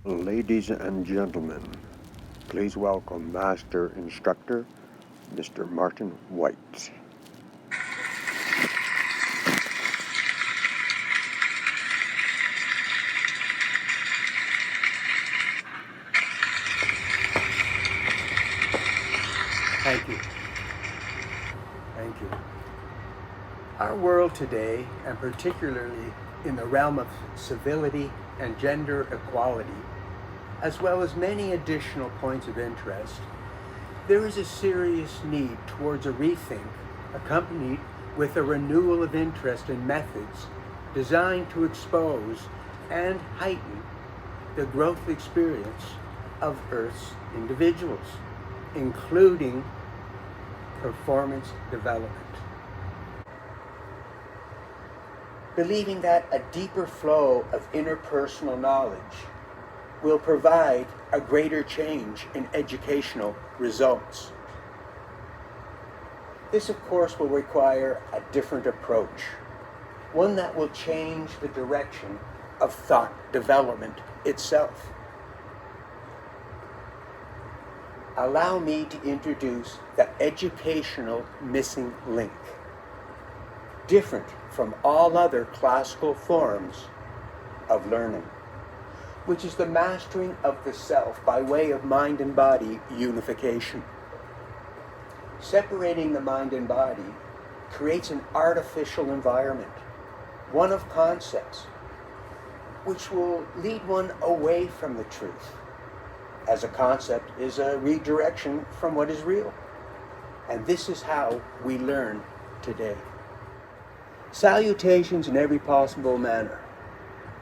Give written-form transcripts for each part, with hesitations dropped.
Ladies and gentlemen, please welcome Master Instructor, Mr. Martin White. Thank you. Thank you. Our world today, and particularly in the realm of civility and gender equality, as well as many additional points of interest, there is a serious need towards a rethink accompanied with a renewal of interest in methods designed to expose and heighten the growth experience of Earth's individuals, including performance development. Believing that a deeper flow of interpersonal knowledge will provide a greater change in educational results. This, of course, will require a different approach, one that will change the direction of thought development itself. Allow me to introduce the educational missing link, different from all other classical forms of learning, which is the mastering of the self by way of mind and body unification. Separating the mind and body creates an artificial environment, one of concepts, which will lead one away from the truth, as a concept is a redirection from what is real. And this is how we learn today. Salutations in every possible manner.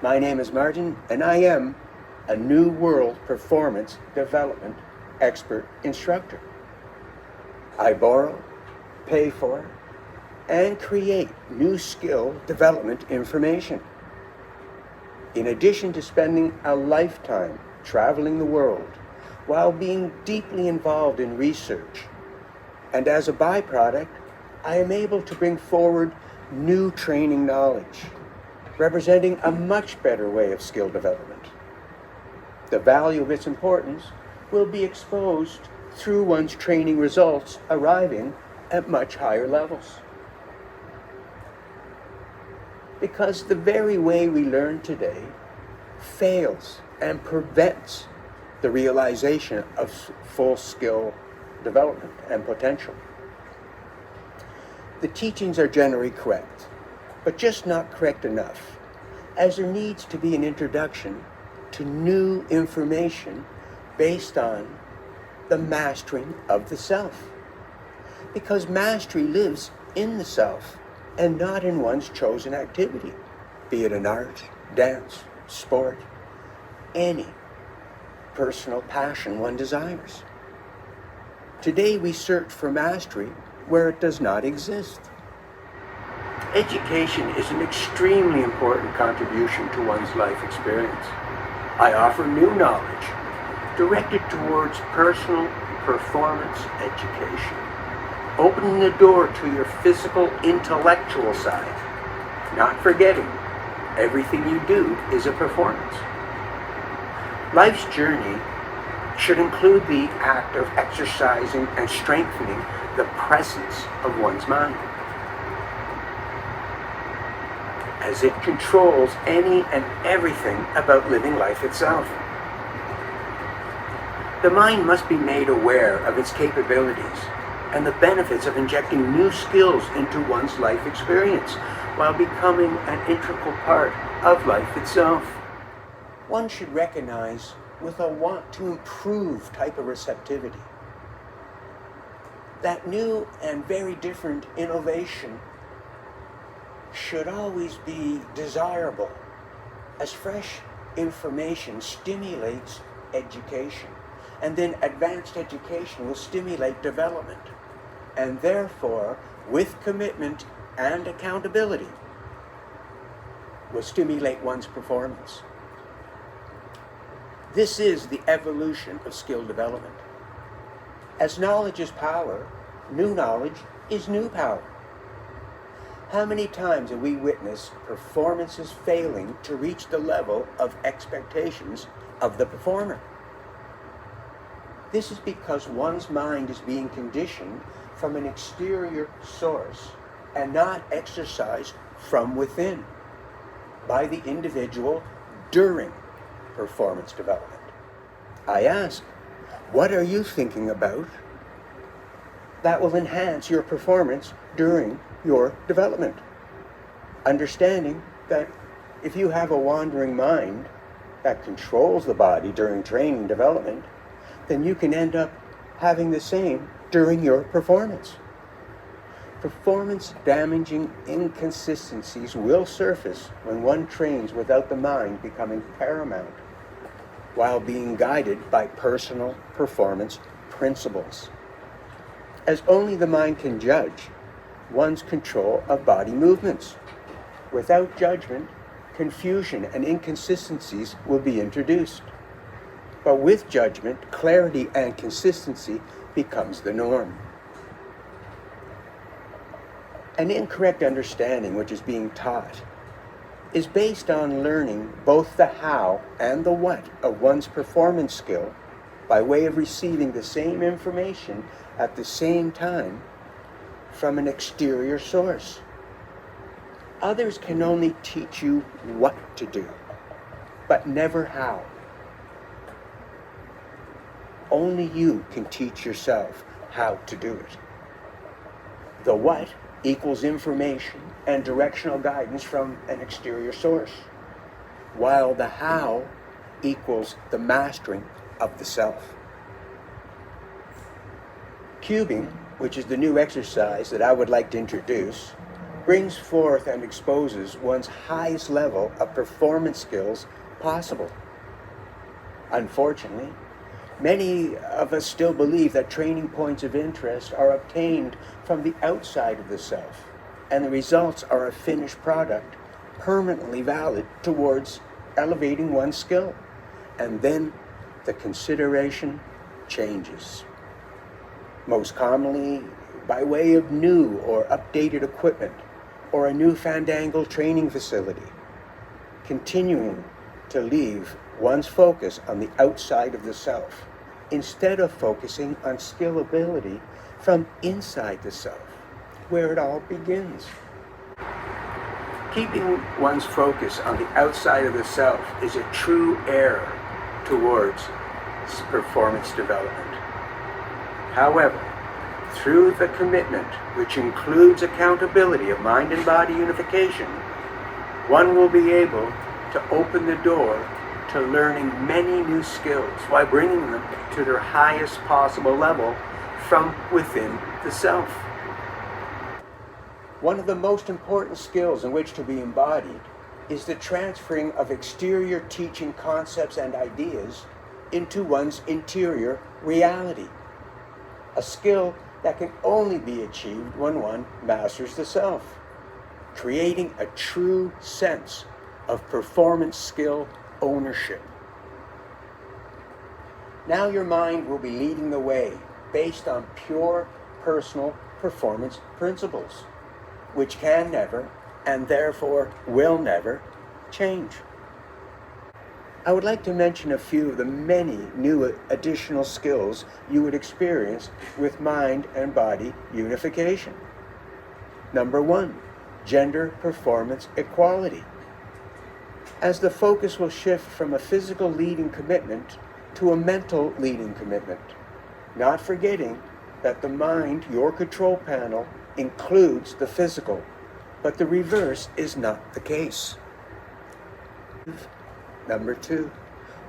My name is Martin, and I am a New World Performance Development Expert Instructor. I borrow, pay for, and create new skill development information. In addition to spending a lifetime traveling the world while being deeply involved in research, and as a byproduct, I am able to bring forward new training knowledge, representing a much better way of skill development. The value of its importance will be exposed through one's training results arriving at much higher levels. Because the very way we learn today fails and prevents the realization of full skill development and potential. The teachings are generally correct, but just not correct enough, as there needs to be an introduction to new information based on the mastering of the self. Because mastery lives in the self and not in one's chosen activity, be it an art, dance, sport, any personal passion one desires. Today we search for mastery where it does not exist. Education is an extremely important contribution to one's life experience. I offer new knowledge directed towards personal performance education, opening the door to your physical, intellectual side, not forgetting everything you do is a performance. Life's journey should include the act of exercising and strengthening the presence of one's mind, as it controls any and everything about living life itself. The mind must be made aware of its capabilities and the benefits of injecting new skills into one's life experience while becoming an integral part of life itself. One should recognize with a want to improve type of receptivity that new and very different innovation should always be desirable, as fresh information stimulates education, and then advanced education will stimulate development, and therefore, with commitment and accountability, will stimulate one's performance. This is the evolution of skill development. As knowledge is power, new knowledge is new power. How many times have we witnessed performances failing to reach the level of expectations of the performer. This is because one's mind is being conditioned from an exterior source and not exercised from within by the individual during performance development. I ask, what are you thinking about that will enhance your performance during your development? Understanding that if you have a wandering mind that controls the body during training development, then you can end up having the same during your performance. Performance damaging inconsistencies will surface when one trains without the mind becoming paramount, while being guided by personal performance principles. As only the mind can judge one's control of body movements. Without judgment, confusion and inconsistencies will be introduced. But with judgment, clarity and consistency becomes the norm. An incorrect understanding which is being taught is based on learning both the how and the what of one's performance skill by way of receiving the same information at the same time from an exterior source. Others can only teach you what to do, but never how. Only you can teach yourself how to do it. The what equals information and directional guidance from an exterior source, while the how equals the mastering of the self. Cubing, which is the new exercise that I would like to introduce, brings forth and exposes one's highest level of performance skills possible. Unfortunately, many of us still believe that training points of interest are obtained from the outside of the self, and the results are a finished product, permanently valid towards elevating one's skill. And then the consideration changes. Most commonly by way of new or updated equipment, or a new fandangled training facility, continuing to leave one's focus on the outside of the self, instead of focusing on skill ability from inside the self, where it all begins. Keeping one's focus on the outside of the self is a true error towards performance development. However, through the commitment, which includes accountability of mind and body unification, one will be able to open the door to learning many new skills while bringing them to their highest possible level from within the self. One of the most important skills in which to be embodied is the transferring of exterior teaching concepts and ideas into one's interior reality, a skill that can only be achieved when one masters the self, creating a true sense of performance skill ownership. Now your mind will be leading the way based on pure personal performance principles, which can never, and therefore will never, change. I would like to mention a few of the many new additional skills you would experience with mind and body unification. Number 1, gender performance equality. As the focus will shift from a physical leading commitment to a mental leading commitment, not forgetting that the mind, your control panel, includes the physical, but the reverse is not the case. Number 2,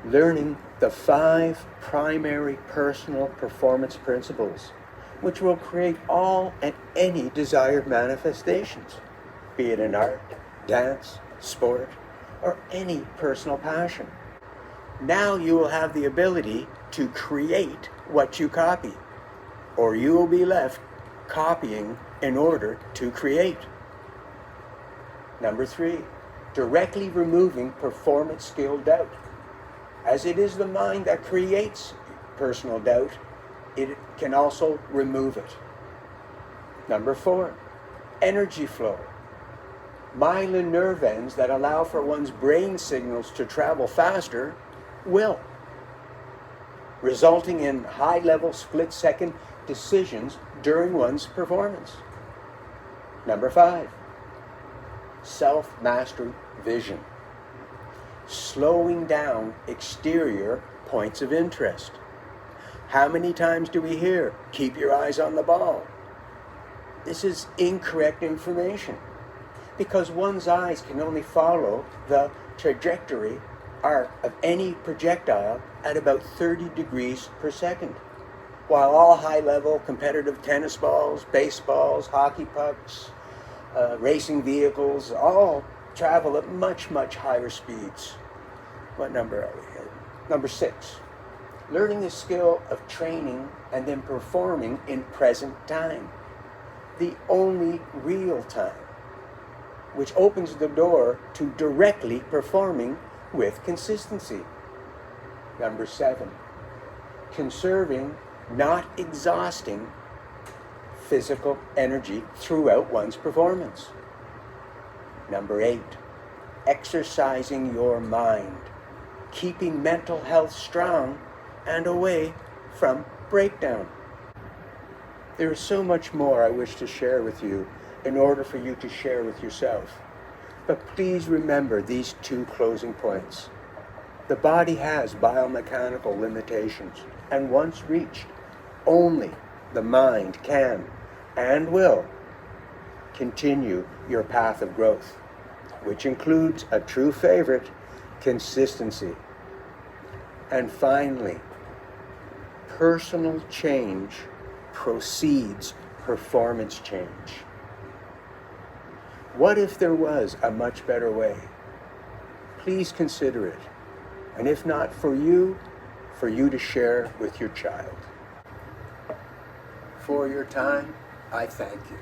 learning the 5 primary personal performance principles, which will create all and any desired manifestations, be it in art, dance, sport, or any personal passion. Now you will have the ability to create what you copy, or you will be left copying in order to create. Number 3, directly removing performance skill doubt. As it is the mind that creates personal doubt, it can also remove it. Number 4, energy flow. Myelin nerve ends that allow for one's brain signals to travel faster will, resulting in high-level split-second decisions during one's performance. Number 5, self-mastery vision, slowing down exterior points of interest. How many times do we hear, keep your eyes on the ball? This is incorrect information, because one's eyes can only follow the trajectory arc of any projectile at about 30 degrees per second, while all high-level competitive tennis balls, baseballs, hockey pucks, racing vehicles all travel at much, much higher speeds. What number are we at? Number 6, learning the skill of training and then performing in present time, the only real time, which opens the door to directly performing with consistency. Number 7, conserving, not exhausting, physical energy throughout one's performance. Number 8, exercising your mind, keeping mental health strong and away from breakdown. There is so much more I wish to share with you in order for you to share with yourself. But please remember these 2 closing points. The body has biomechanical limitations, and once reached, only the mind can and will continue your path of growth, which includes a true favorite, consistency. And finally, personal change precedes performance change. What if there was a much better way? Please consider it. And if not for you to share with your child. For your time, I thank you.